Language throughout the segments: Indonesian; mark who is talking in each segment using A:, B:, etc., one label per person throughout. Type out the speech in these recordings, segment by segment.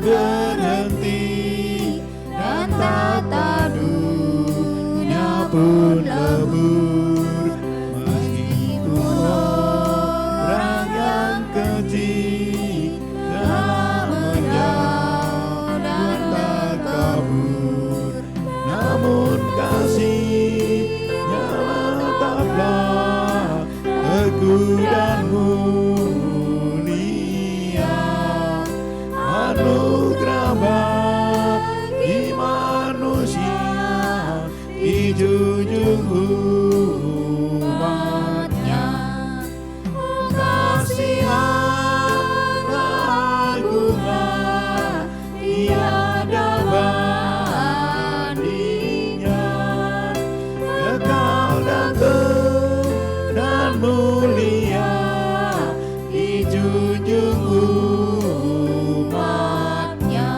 A: berhenti dan tata dunia pun lebur. Meskipun orang yang kecil telah menjauh dan tak kabur, namun kasih-Nya tetaplah teguh dan mulia. Anugerah bagi manusia dijunjung umat-Nya. Kasihan agunglah tiada bandingnya, kekal dan mulia dijunjung umat-Nya.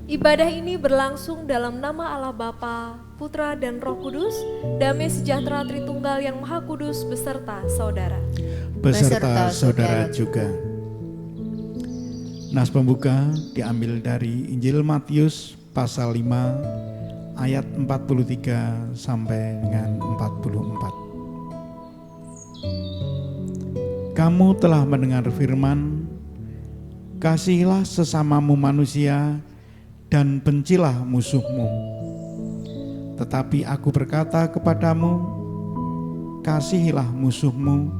B: Ibadah ini berlangsung dalam nama Allah Bapa, Putra dan Roh Kudus. Damai sejahtera Tritunggal yang Maha Kudus beserta saudara.
A: Beserta saudara juga. Nas pembuka diambil dari Injil Matius pasal 5 ayat 43 sampai dengan 44. Kamu telah mendengar firman, kasihilah sesamamu manusia dan bencilah musuhmu. Tetapi aku berkata kepadamu, kasihilah musuhmu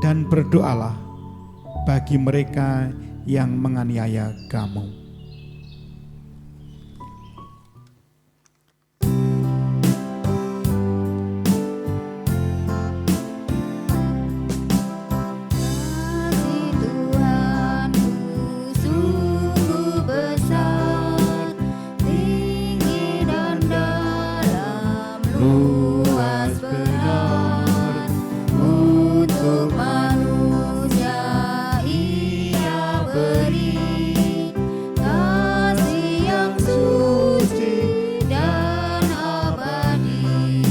A: dan berdoalah bagi mereka yang menganiaya kamu. Luas benar untuk manusia Ia beri kasih yang suci dan abadi.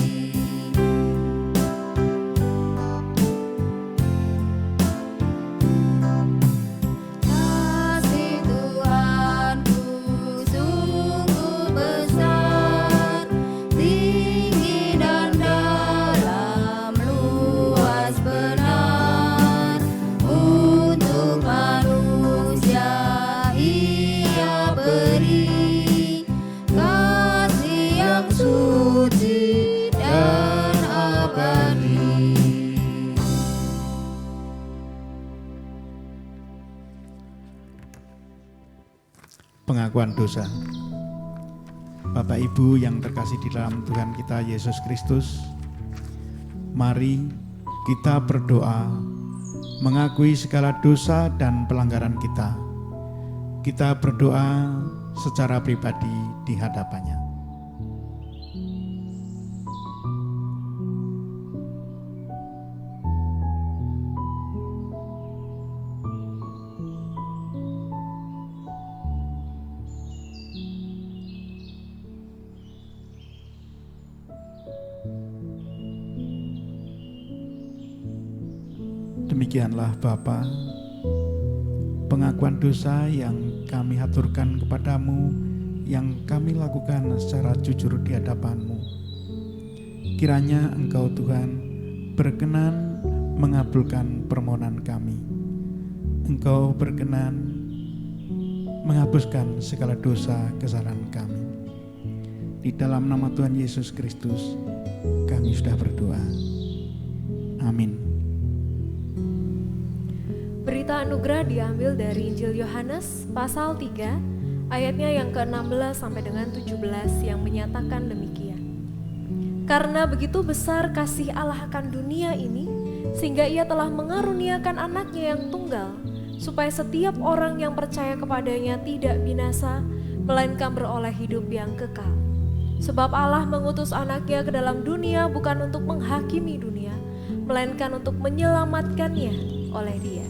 A: Kasih Tuhanku sungguh besar, tinggi dan dalam, luas benar untuk manusia Ia beri kasih yang suci dan abadi. Pengakuan dosa. Bapak Ibu yang terkasih di dalam Tuhan kita Yesus Kristus, mari kita berdoa mengakui segala dosa dan pelanggaran kita. Kita berdoa secara pribadi di hadapannya. Demikianlah Bapa, pengakuan dosa yang kami haturkan kepadamu, yang kami lakukan secara jujur di hadapan-Mu. Kiranya Engkau Tuhan berkenan mengabulkan permohonan kami. Engkau berkenan menghapuskan segala dosa kesalahan kami. Di dalam nama Tuhan Yesus Kristus kami sudah berdoa. Amin.
B: Berita anugerah diambil dari Injil Yohanes pasal 3 ayatnya yang ke-16 sampai dengan 17 yang menyatakan demikian. Karena begitu besar kasih Allah akan dunia ini, sehingga Ia telah mengaruniakan anaknya yang tunggal, supaya setiap orang yang percaya kepadanya tidak binasa, melainkan beroleh hidup yang kekal. Sebab Allah mengutus anaknya ke dalam dunia bukan untuk menghakimi dunia, melainkan untuk menyelamatkannya oleh Dia.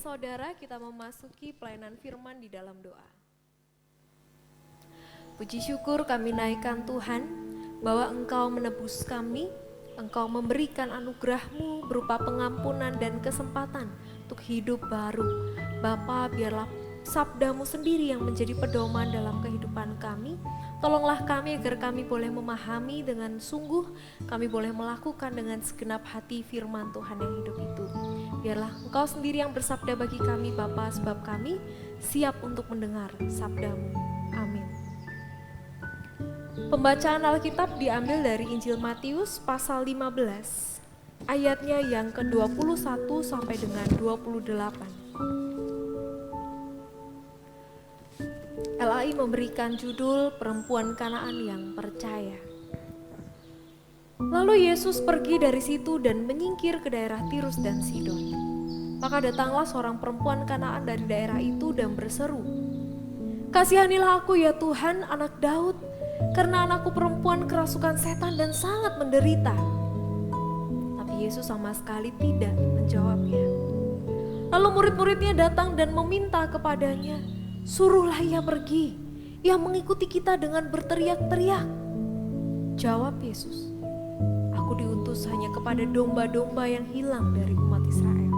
B: saudara, kita memasuki pelayanan firman di dalam doa. Puji syukur kami naikkan Tuhan, bahwa Engkau menebus kami, Engkau memberikan anugerah-Mu berupa pengampunan dan kesempatan untuk hidup baru. Bapa, biarlah sabda-Mu sendiri yang menjadi pedoman dalam kehidupan kami. Tolonglah kami agar kami boleh memahami dengan sungguh, kami boleh melakukan dengan segenap hati firman Tuhan yang hidup itu. Biarlah Engkau sendiri yang bersabda bagi kami Bapa, sebab kami siap untuk mendengar sabda-Mu. Amin. Pembacaan Alkitab diambil dari Injil Matius pasal 15, ayatnya yang ke-21 sampai dengan 28. LAI memberikan judul Perempuan Kanaan yang Percaya. Lalu Yesus pergi dari situ dan menyingkir ke daerah Tirus dan Sidon. Maka datanglah seorang perempuan Kanaan dari daerah itu dan berseru, "Kasihanilah aku ya Tuhan, anak Daud, karena anakku perempuan kerasukan setan dan sangat menderita." Tapi Yesus sama sekali tidak menjawabnya. Lalu murid-muridnya datang dan meminta kepadanya, "Suruhlah ia pergi, ia mengikuti kita dengan berteriak-teriak." Jawab Yesus, "Aku diutus hanya kepada domba-domba yang hilang dari umat Israel."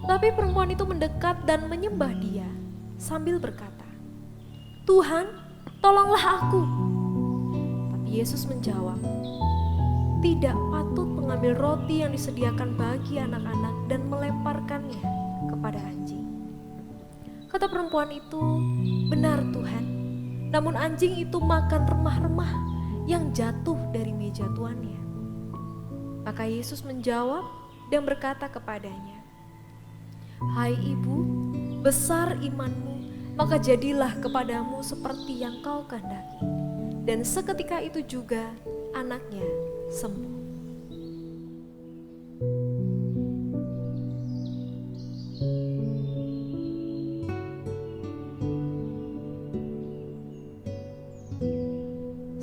B: Tapi perempuan itu mendekat dan menyembah Dia sambil berkata, "Tuhan, tolonglah aku." Tapi Yesus menjawab, "Tidak patut mengambil roti yang disediakan bagi anak-anak dan melemparkannya kepada anjing." Kata perempuan itu, "Benar Tuhan, namun anjing itu makan remah-remah yang jatuh dari meja tuannya." Maka Yesus menjawab dan berkata kepadanya, "Hai ibu, besar imanmu, maka jadilah kepadamu seperti yang kau kehendaki." Dan seketika itu juga anaknya sembuh.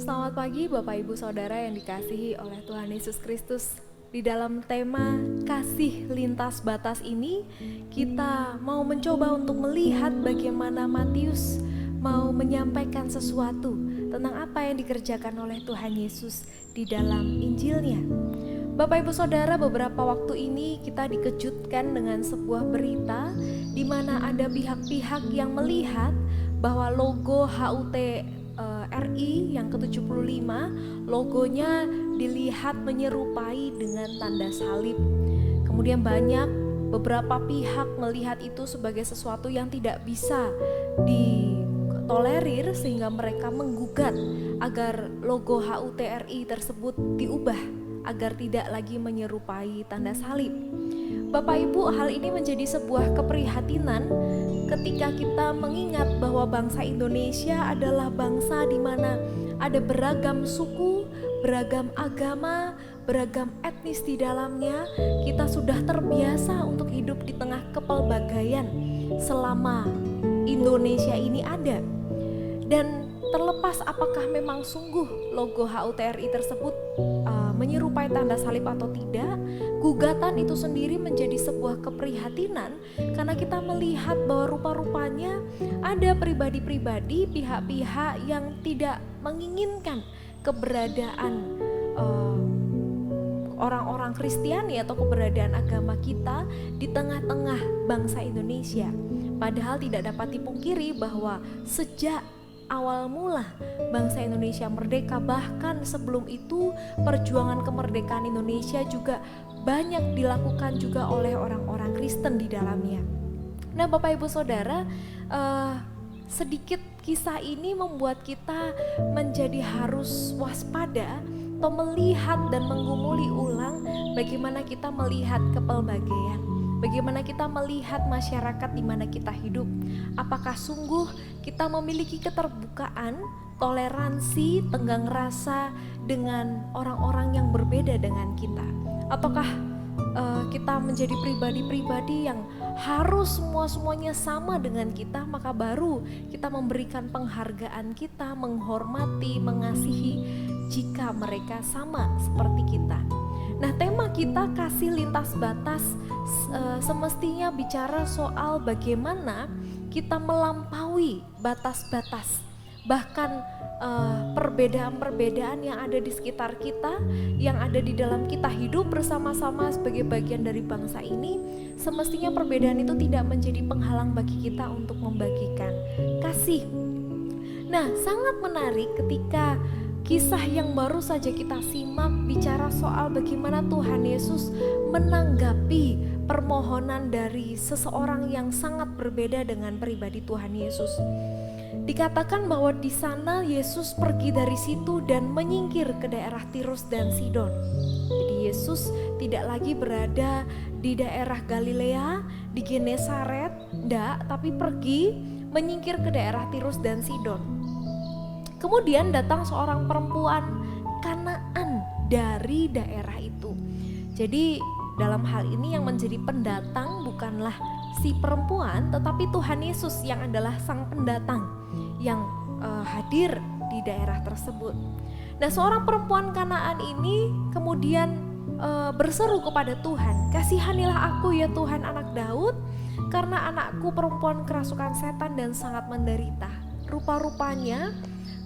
B: Selamat pagi Bapak Ibu Saudara yang dikasihi oleh Tuhan Yesus Kristus. Di dalam tema kasih lintas batas ini, kita mau mencoba untuk melihat bagaimana Matius mau menyampaikan sesuatu tentang apa yang dikerjakan oleh Tuhan Yesus di dalam Injilnya. Bapak Ibu Saudara, beberapa waktu ini kita dikejutkan dengan sebuah berita di mana ada pihak-pihak yang melihat bahwa logo HUT RI yang ke-75, logonya dilihat menyerupai dengan tanda salib. Kemudian beberapa pihak melihat itu sebagai sesuatu yang tidak bisa ditolerir, sehingga mereka menggugat agar logo HUT RI tersebut diubah agar tidak lagi menyerupai tanda salib. Bapak Ibu, hal ini menjadi sebuah keprihatinan ketika kita mengingat bahwa bangsa Indonesia adalah bangsa di mana ada beragam suku, beragam agama, beragam etnis di dalamnya. Kita sudah terbiasa untuk hidup di tengah kepelbagaian selama Indonesia ini ada. Dan terlepas apakah memang sungguh logo HUT RI tersebut menyerupai tanda salib atau tidak, gugatan itu sendiri menjadi sebuah keprihatinan karena kita melihat bahwa rupa-rupanya ada pribadi-pribadi, pihak-pihak yang tidak menginginkan keberadaan orang-orang Kristiani atau keberadaan agama kita di tengah-tengah bangsa Indonesia. Padahal tidak dapat dipungkiri bahwa sejak awal mula bangsa Indonesia merdeka, bahkan sebelum itu perjuangan kemerdekaan Indonesia juga banyak dilakukan juga oleh orang-orang Kristen di dalamnya. Nah Bapak Ibu Saudara, sedikit kisah ini membuat kita menjadi harus waspada atau melihat dan menggumuli ulang bagaimana kita melihat kepelbagaian. Bagaimana kita melihat masyarakat di mana kita hidup? Apakah sungguh kita memiliki keterbukaan, toleransi, tenggang rasa dengan orang-orang yang berbeda dengan kita? Ataukah kita menjadi pribadi-pribadi yang harus semuanya sama dengan kita, maka baru kita memberikan penghargaan kita, menghormati, mengasihi jika mereka sama seperti kita? Nah, tema kita kasih lintas batas semestinya bicara soal bagaimana kita melampaui batas-batas, bahkan perbedaan-perbedaan yang ada di sekitar kita, yang ada di dalam kita hidup bersama-sama sebagai bagian dari bangsa ini. Semestinya perbedaan itu tidak menjadi penghalang bagi kita untuk membagikan kasih. Nah, sangat menarik ketika kisah yang baru saja kita simak bicara soal bagaimana Tuhan Yesus menanggapi permohonan dari seseorang yang sangat berbeda dengan pribadi Tuhan Yesus. Dikatakan bahwa di sana Yesus pergi dari situ dan menyingkir ke daerah Tirus dan Sidon. Jadi Yesus tidak lagi berada di daerah Galilea, di Genesaret, tapi pergi menyingkir ke daerah Tirus dan Sidon. Kemudian datang seorang perempuan Kanaan dari daerah itu. Jadi dalam hal ini yang menjadi pendatang bukanlah si perempuan, tetapi Tuhan Yesus yang adalah sang pendatang yang hadir di daerah tersebut. Nah, seorang perempuan Kanaan ini kemudian berseru kepada Tuhan, "Kasihanilah aku ya Tuhan, anak Daud, karena anakku perempuan kerasukan setan dan sangat menderita." Rupa-rupanya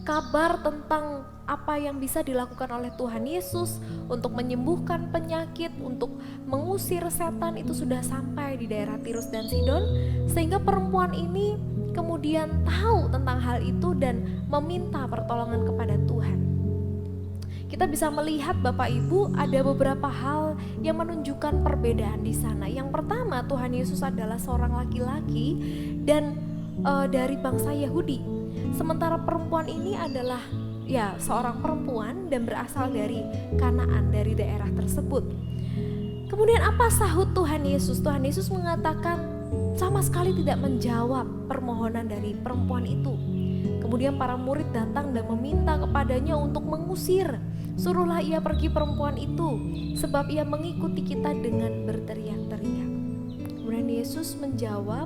B: kabar tentang apa yang bisa dilakukan oleh Tuhan Yesus untuk menyembuhkan penyakit, untuk mengusir setan itu sudah sampai di daerah Tirus dan Sidon, sehingga perempuan ini kemudian tahu tentang hal itu dan meminta pertolongan kepada Tuhan. Kita bisa melihat Bapak Ibu ada beberapa hal yang menunjukkan perbedaan di sana. Yang pertama, Tuhan Yesus adalah seorang laki-laki dan dari bangsa Yahudi. Sementara perempuan ini adalah seorang perempuan dan berasal dari Kanaan, dari daerah tersebut. Kemudian apa sahut Tuhan Yesus? Tuhan Yesus mengatakan sama sekali tidak menjawab permohonan dari perempuan itu. Kemudian para murid datang dan meminta kepadanya untuk mengusir. Suruhlah ia pergi perempuan itu, sebab ia mengikuti kita dengan berteriak-teriak. Kemudian Yesus menjawab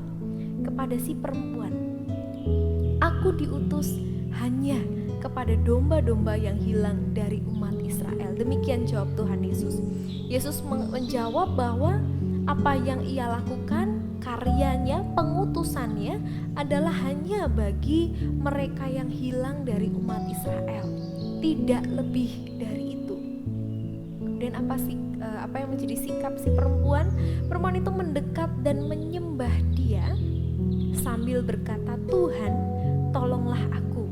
B: kepada si perempuan, "Aku diutus hanya kepada domba-domba yang hilang dari umat Israel." Demikian jawab Tuhan Yesus. Yesus menjawab bahwa apa yang ia lakukan, karyanya, pengutusannya adalah hanya bagi mereka yang hilang dari umat Israel, tidak lebih dari itu. Kemudian apa yang menjadi sikap si perempuan? Perempuan itu mendekat dan menyembah dia sambil berkata, "Tuhan, tolonglah aku."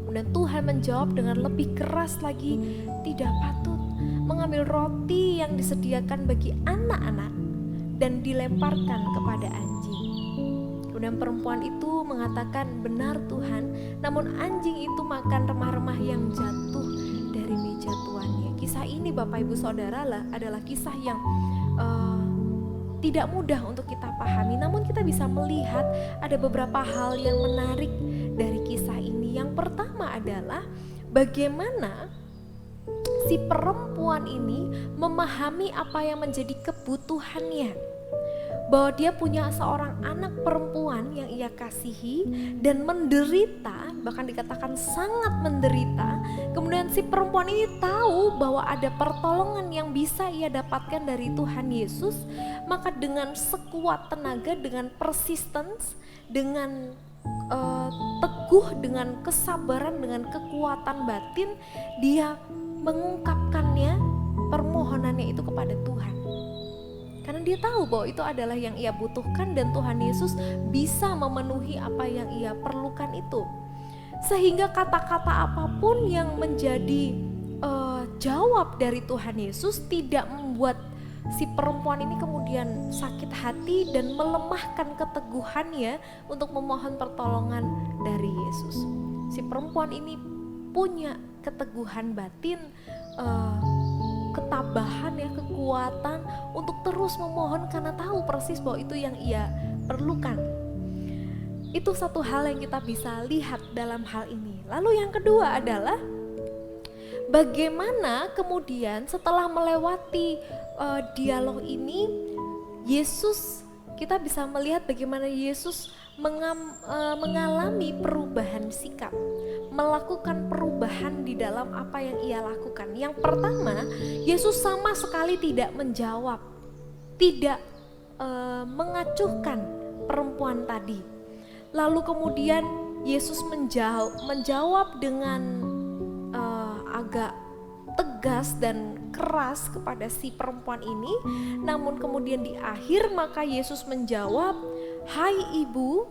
B: Kemudian Tuhan menjawab dengan lebih keras lagi, "Tidak patut mengambil roti yang disediakan bagi anak-anak dan dilemparkan kepada anjing." Kemudian perempuan itu mengatakan, "Benar Tuhan, namun anjing itu makan remah-remah yang jatuh dari meja tuannya." Kisah ini Bapak Ibu Saudara adalah kisah yang tidak mudah untuk kita pahami, namun kita bisa melihat ada beberapa hal yang menarik dari kisah ini. Yang pertama adalah bagaimana si perempuan ini memahami apa yang menjadi kebutuhannya, bahwa dia punya seorang anak perempuan yang ia kasihi dan menderita, bahkan dikatakan sangat menderita. Kemudian si perempuan ini tahu bahwa ada pertolongan yang bisa ia dapatkan dari Tuhan Yesus, maka dengan sekuat tenaga, dengan persistence, dengan teguh, dengan kesabaran, dengan kekuatan batin, dia mengungkapkannya, permohonannya itu kepada Tuhan. Karena dia tahu bahwa itu adalah yang ia butuhkan dan Tuhan Yesus bisa memenuhi apa yang ia perlukan itu. Sehingga kata-kata apapun yang menjadi jawab dari Tuhan Yesus tidak membuat si perempuan ini kemudian sakit hati dan melemahkan keteguhannya untuk memohon pertolongan dari Yesus. Si perempuan ini punya keteguhan batin, ketabahan kekuatan untuk terus memohon karena tahu persis bahwa itu yang ia perlukan. Itu satu hal yang kita bisa lihat dalam hal ini. Lalu yang kedua adalah bagaimana kemudian setelah melewati dialog ini, Yesus kita bisa melihat bagaimana Yesus mengalami perubahan sikap, melakukan perubahan di dalam apa yang ia lakukan. Yang pertama, Yesus sama sekali tidak menjawab, tidak mengacuhkan perempuan tadi. Lalu kemudian Yesus menjawab dengan agak tegas dan keras kepada si perempuan ini. Namun kemudian di akhir maka Yesus menjawab, "Hai ibu,"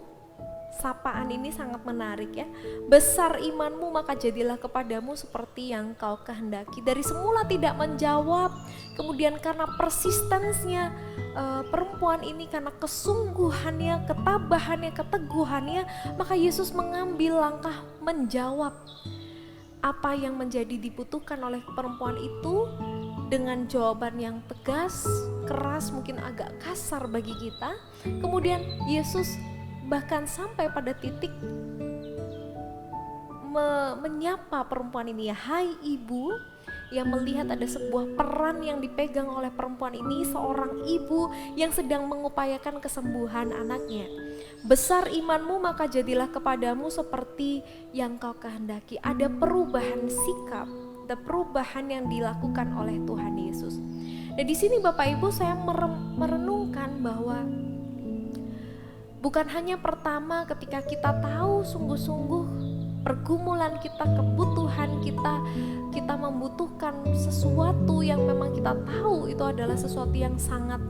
B: sapaan ini sangat menarik ya. "Besar imanmu, maka jadilah kepadamu seperti yang kau kehendaki." Dari semula tidak menjawab, kemudian karena persistensinya perempuan ini, karena kesungguhannya, ketabahannya, keteguhannya, maka Yesus mengambil langkah menjawab apa yang menjadi dibutuhkan oleh perempuan itu dengan jawaban yang tegas, keras, mungkin agak kasar bagi kita. Kemudian Yesus bahkan sampai pada titik menyapa perempuan ini, "Hai ibu," yang melihat ada sebuah peran yang dipegang oleh perempuan ini, seorang ibu yang sedang mengupayakan kesembuhan anaknya. "Besar imanmu, maka jadilah kepadamu seperti yang kau kehendaki." Ada perubahan sikap, ada perubahan yang dilakukan oleh Tuhan Yesus. Dan di sini Bapak Ibu, saya merenungkan bahwa bukan hanya pertama ketika kita tahu sungguh-sungguh pergumulan kita, kebutuhan kita membutuhkan sesuatu yang memang kita tahu itu adalah sesuatu yang sangat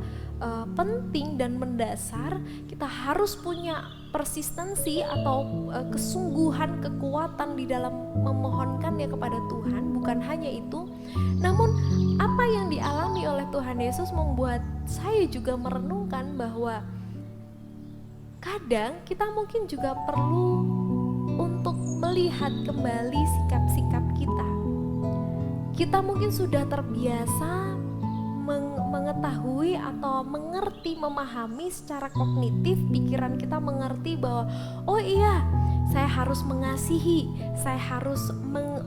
B: penting dan mendasar, kita harus punya persistensi atau kesungguhan, kekuatan di dalam memohonkannya kepada Tuhan. Bukan hanya itu, namun apa yang dialami oleh Tuhan Yesus membuat saya juga merenungkan bahwa kadang kita mungkin juga perlu untuk melihat kembali sikap-sikap kita. Kita mungkin sudah terbiasa mengetahui atau mengerti, memahami secara kognitif, pikiran kita mengerti bahwa oh iya, saya harus mengasihi, saya harus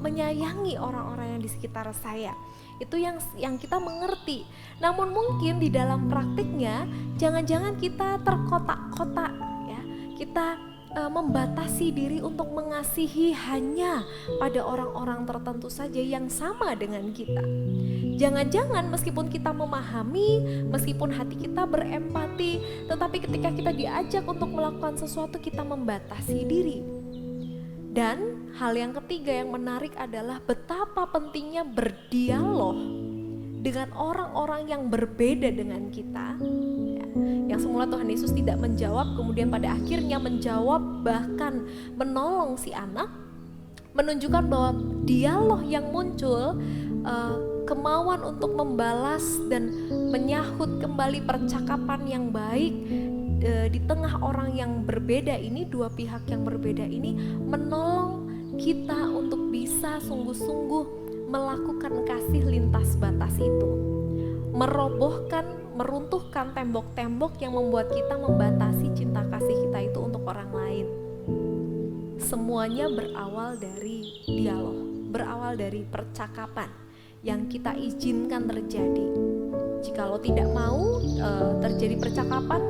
B: menyayangi orang-orang yang di sekitar saya. Itu yang kita mengerti. Namun mungkin di dalam praktiknya jangan-jangan kita terkotak-kotak ya. Kita membatasi diri untuk mengasihi hanya pada orang-orang tertentu saja yang sama dengan kita. Jangan-jangan meskipun kita memahami, meskipun hati kita berempati, tetapi ketika kita diajak untuk melakukan sesuatu, kita membatasi diri. Dan hal yang ketiga yang menarik adalah betapa pentingnya berdialog dengan orang-orang yang berbeda dengan kita. Yang semula Tuhan Yesus tidak menjawab, kemudian pada akhirnya menjawab, bahkan menolong si anak, menunjukkan bahwa dialog yang muncul, kemauan untuk membalas dan menyahut kembali percakapan yang baik di tengah orang yang berbeda ini, dua pihak yang berbeda ini, menolong kita untuk bisa sungguh-sungguh melakukan kasih lintas batas itu, meruntuhkan tembok-tembok yang membuat kita membatasi cinta kasih kita itu untuk orang lain. Semuanya berawal dari dialog, berawal dari percakapan yang kita izinkan terjadi. Jikalau tidak mau terjadi percakapan,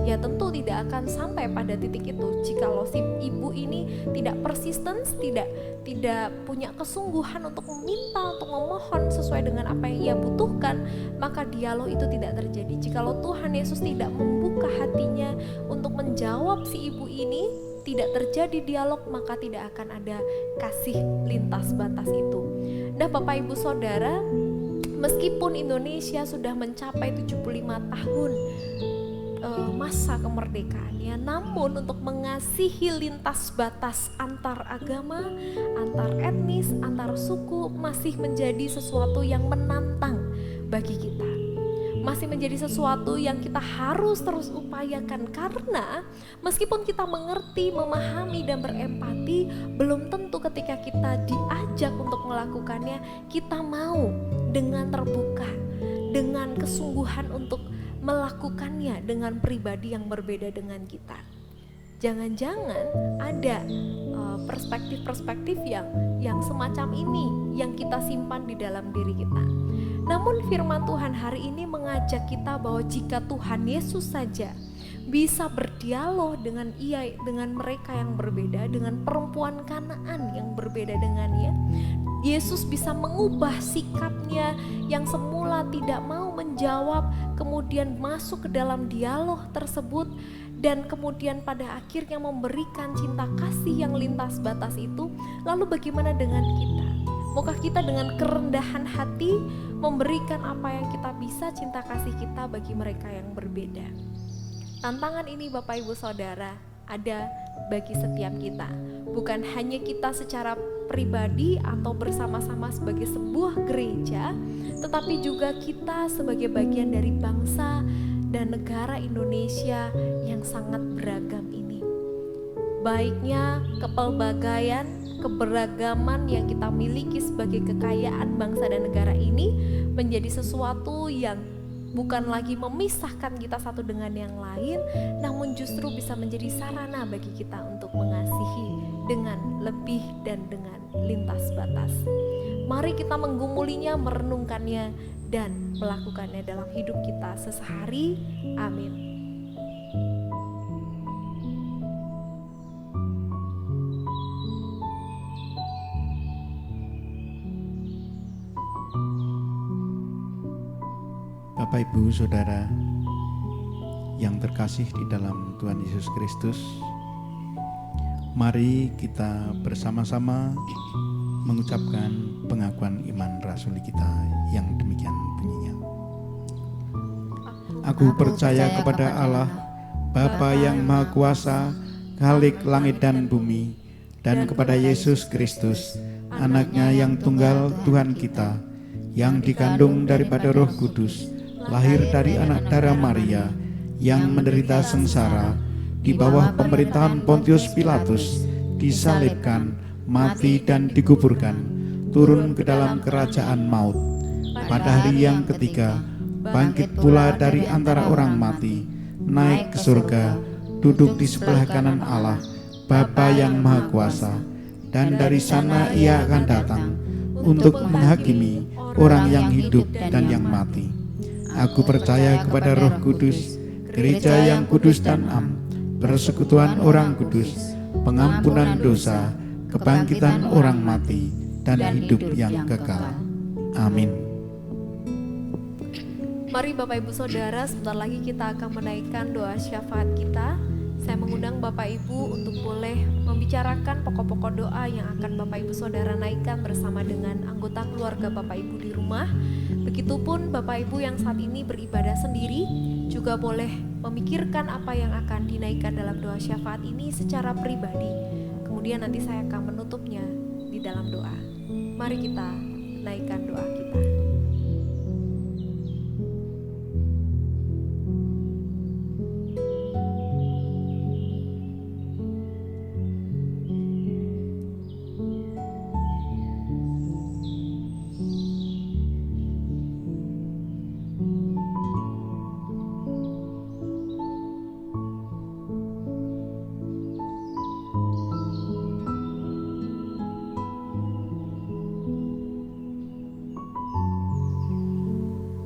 B: ya tentu tidak akan sampai pada titik itu. Jikalau si ibu ini tidak persisten, tidak punya kesungguhan untuk meminta, untuk memohon sesuai dengan apa yang ia butuhkan, maka dialog itu tidak terjadi. Jikalau Tuhan Yesus tidak membuka hatinya untuk menjawab si ibu ini, tidak terjadi dialog, maka tidak akan ada kasih lintas batas itu. Nah Bapak Ibu Saudara, meskipun Indonesia sudah mencapai 75 tahun masa kemerdekaannya, namun untuk mengasihi lintas batas antar agama, antar etnis, antar suku masih menjadi sesuatu yang menantang bagi kita. Masih menjadi sesuatu yang kita harus terus upayakan, karena meskipun kita mengerti, memahami dan berempati, belum tentu ketika kita diajak untuk melakukannya kita mau dengan terbuka, dengan kesungguhan untuk melakukannya dengan pribadi yang berbeda dengan kita. Jangan-jangan ada perspektif-perspektif yang semacam ini yang kita simpan di dalam diri kita. Namun firman Tuhan hari ini mengajak kita bahwa jika Tuhan Yesus saja bisa berdialog dengan mereka yang berbeda, dengan perempuan Kanaan yang berbeda dengannya, Yesus bisa mengubah sikapnya yang semula tidak mau menjawab, kemudian masuk ke dalam dialog tersebut, dan kemudian pada akhirnya memberikan cinta kasih yang lintas batas itu. Lalu bagaimana dengan kita? Maukah kita dengan kerendahan hati memberikan apa yang kita bisa, cinta kasih kita bagi mereka yang berbeda? Tantangan ini Bapak Ibu Saudara ada bagi setiap kita. Bukan hanya kita secara pribadi atau bersama-sama sebagai sebuah gereja, tetapi juga kita sebagai bagian dari bangsa dan negara Indonesia yang sangat beragam ini. Baiknya kepelbagaian, keberagaman yang kita miliki sebagai kekayaan bangsa dan negara ini menjadi sesuatu yang bukan lagi memisahkan kita satu dengan yang lain, namun justru bisa menjadi sarana bagi kita untuk mengasihi dengan lebih dan dengan lintas batas. Mari kita menggumulinya, merenungkannya, dan melakukannya dalam hidup kita sehari-hari. Amin.
A: Bapak Ibu Saudara yang terkasih di dalam Tuhan Yesus Kristus, mari kita bersama-sama mengucapkan pengakuan iman rasuli kita yang demikian bunyinya. Aku percaya kepada Allah, Bapa yang Maha Kuasa, Khalik langit dan bumi, dan kepada Yesus Kristus, Anaknya yang tunggal Tuhan kita, yang dikandung daripada Roh Kudus, lahir dari anak darah Maria, yang menderita sengsara di bawah pemerintahan Pontius Pilatus, disalibkan, mati dan dikuburkan, turun ke dalam kerajaan maut. Pada hari yang ketiga, bangkit pula dari antara orang mati, naik ke surga, duduk di sebelah kanan Allah, Bapa yang Maha Kuasa, dan dari sana Ia akan datang untuk menghakimi orang yang hidup dan yang mati. Aku percaya kepada Roh Kudus, gereja yang kudus dan am, persekutuan orang kudus, pengampunan dosa, kebangkitan orang mati, dan hidup yang kekal. Amin.
B: Mari Bapak Ibu Saudara, sebentar lagi kita akan menaikkan doa syafaat kita. Saya mengundang Bapak Ibu untuk boleh membicarakan pokok-pokok doa yang akan Bapak Ibu Saudara naikkan bersama dengan anggota keluarga Bapak Ibu di rumah. Begitupun Bapak Ibu yang saat ini beribadah sendiri juga boleh memikirkan apa yang akan dinaikkan dalam doa syafaat ini secara pribadi. Kemudian nanti saya akan menutupnya di dalam doa. Mari kita naikkan doa kita.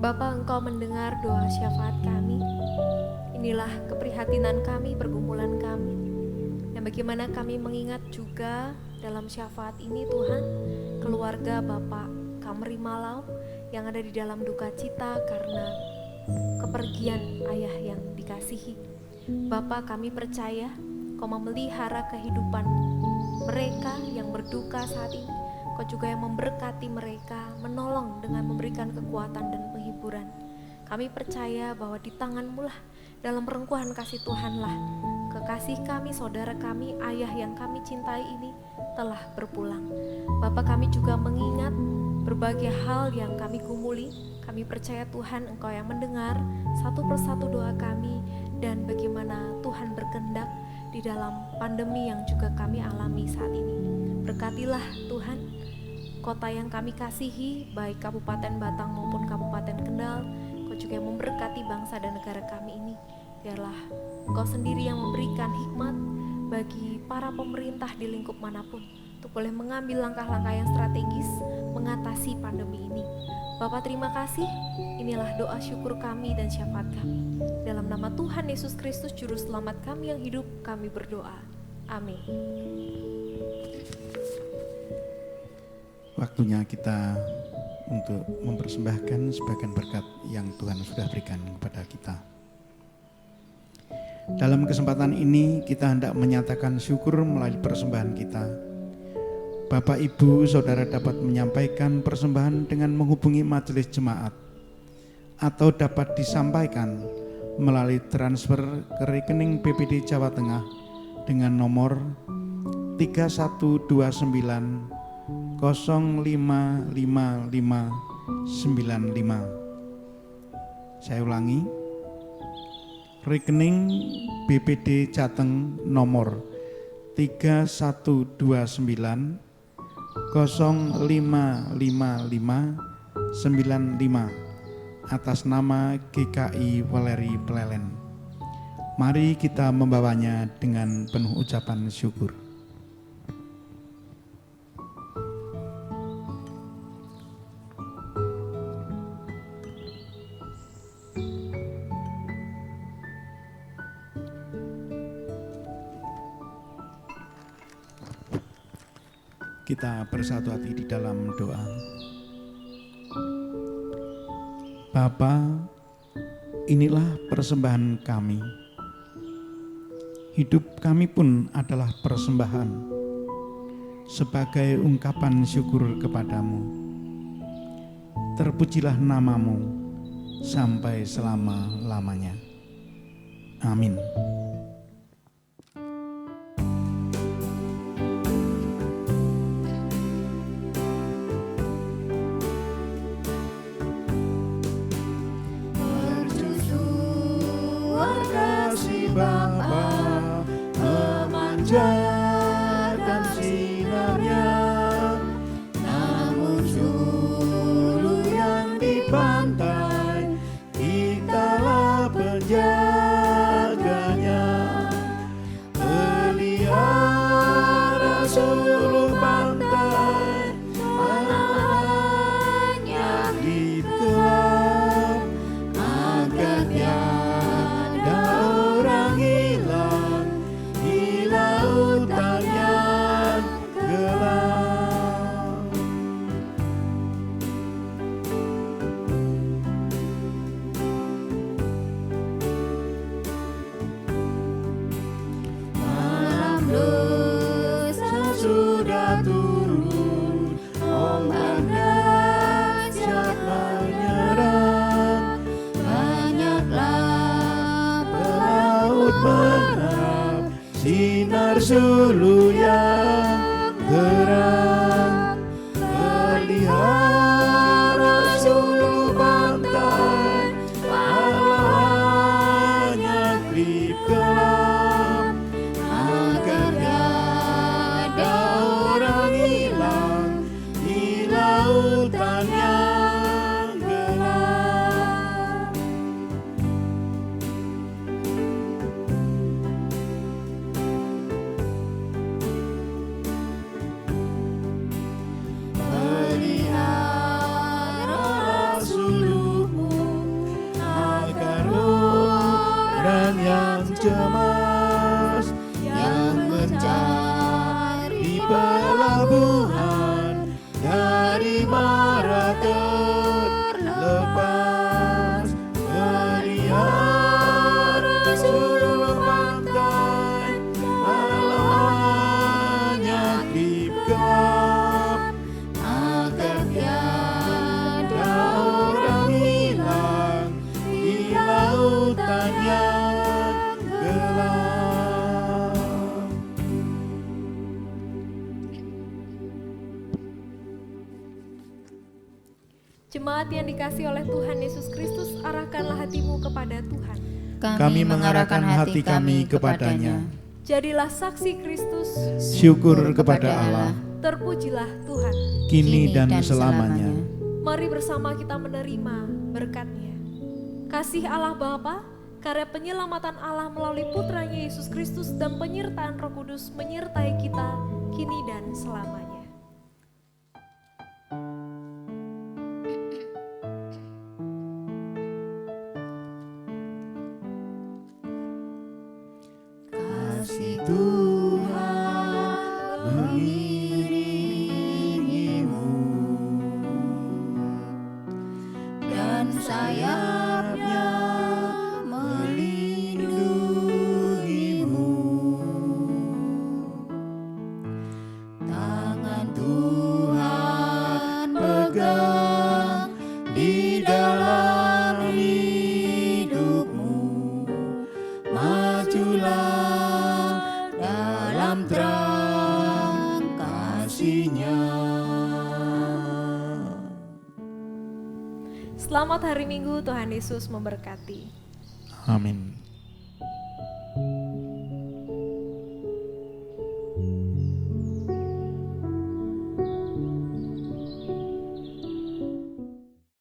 B: Bapa, Engkau mendengar doa syafaat kami. Inilah keprihatinan kami, pergumulan kami. Dan bagaimana kami mengingat juga dalam syafaat ini Tuhan, keluarga Bapak Kamri Malau yang ada di dalam duka cita karena kepergian ayah yang dikasihi. Bapa, kami percaya Kau memelihara kehidupan mereka yang berduka saat ini. Kau juga yang memberkati mereka, menolong dengan memberikan kekuatan dan penghiburan. Kami percaya bahwa di tangan-Mu lah, dalam rengkuhan kasih Tuhanlah, kekasih kami, saudara kami, ayah yang kami cintai ini telah berpulang. Bapa, kami juga mengingat berbagai hal yang kami gumuli. Kami percaya Tuhan, Engkau yang mendengar satu persatu doa kami, dan bagaimana Tuhan berkehendak di dalam pandemi yang juga kami alami saat ini. Berkatilah Tuhan kota yang kami kasihi, baik Kabupaten Batang maupun Kabupaten Kendal. Kau juga yang memberkati bangsa dan negara kami ini. Biarlah Engkau sendiri yang memberikan hikmat bagi para pemerintah di lingkup manapun untuk boleh mengambil langkah-langkah yang strategis mengatasi pandemi ini. Bapak terima kasih, inilah doa syukur kami dan syafaat kami. Dalam nama Tuhan Yesus Kristus Juru Selamat kami yang hidup, kami berdoa. Amin.
A: Waktunya kita untuk mempersembahkan sebagian berkat yang Tuhan sudah berikan kepada kita. Dalam kesempatan ini kita hendak menyatakan syukur melalui persembahan kita. Bapak, Ibu, Saudara dapat menyampaikan persembahan dengan menghubungi majelis jemaat atau dapat disampaikan melalui transfer ke rekening BPD Jawa Tengah dengan nomor 3129 055595. Saya ulangi, rekening BPD Jateng nomor 3129 055595 atas nama GKI Weleri Plelen. Mari kita membawanya dengan penuh ucapan syukur. Kita bersatu hati di dalam doa. Bapa, inilah persembahan kami. Hidup kami pun adalah persembahan sebagai ungkapan syukur kepadamu. Terpujilah namamu sampai selama-lamanya. Amin.
C: Memancarkan sinarnya, namun dulu yang di pantai kitalah penjaganya. Pelihara seluruh pantai, malamnya di gelap, agar tiada orang hilang di lautan yang gelap. Malam dosa sudah turun, ombak dahsyat menyerang. Banyaklah pelaut menang, sinar sulu yang terang. Pelihara seluruh pantai, malamnya gelap gelap, agar tiada orang hilang di lautan yang gelap. Pelihara suluhmu, agar orang yang cemas, yang mencari pelabuhan dari mara terlepas. Pelihara seluruh pantai, malamnya gelap, agar tiada orang hilang di lautan yang gelap.
B: Jemaat yang dikasihi oleh Tuhan Yesus Kristus, arahkanlah hatimu kepada Tuhan.
A: Kami mengarahkan hati kami kepadanya.
B: Jadilah saksi Kristus,
A: Syukur kepada Allah,
B: terpujilah Tuhan.
A: kini dan selamanya.
B: Mari bersama kita menerima berkat-Nya. Kasih Allah Bapa, karya penyelamatan Allah melalui putranya Yesus Kristus dan penyertaan Roh Kudus menyertai kita kini dan selamanya.
C: Kasih Tuhan mengiringimu dan sayapnya melindungimu. Tangan Tuhan pegang di dalam hidupmu. Majulah dalam terang kasih-Nya.
B: Selamat hari Minggu, Tuhan Yesus memberkati.
A: Amin.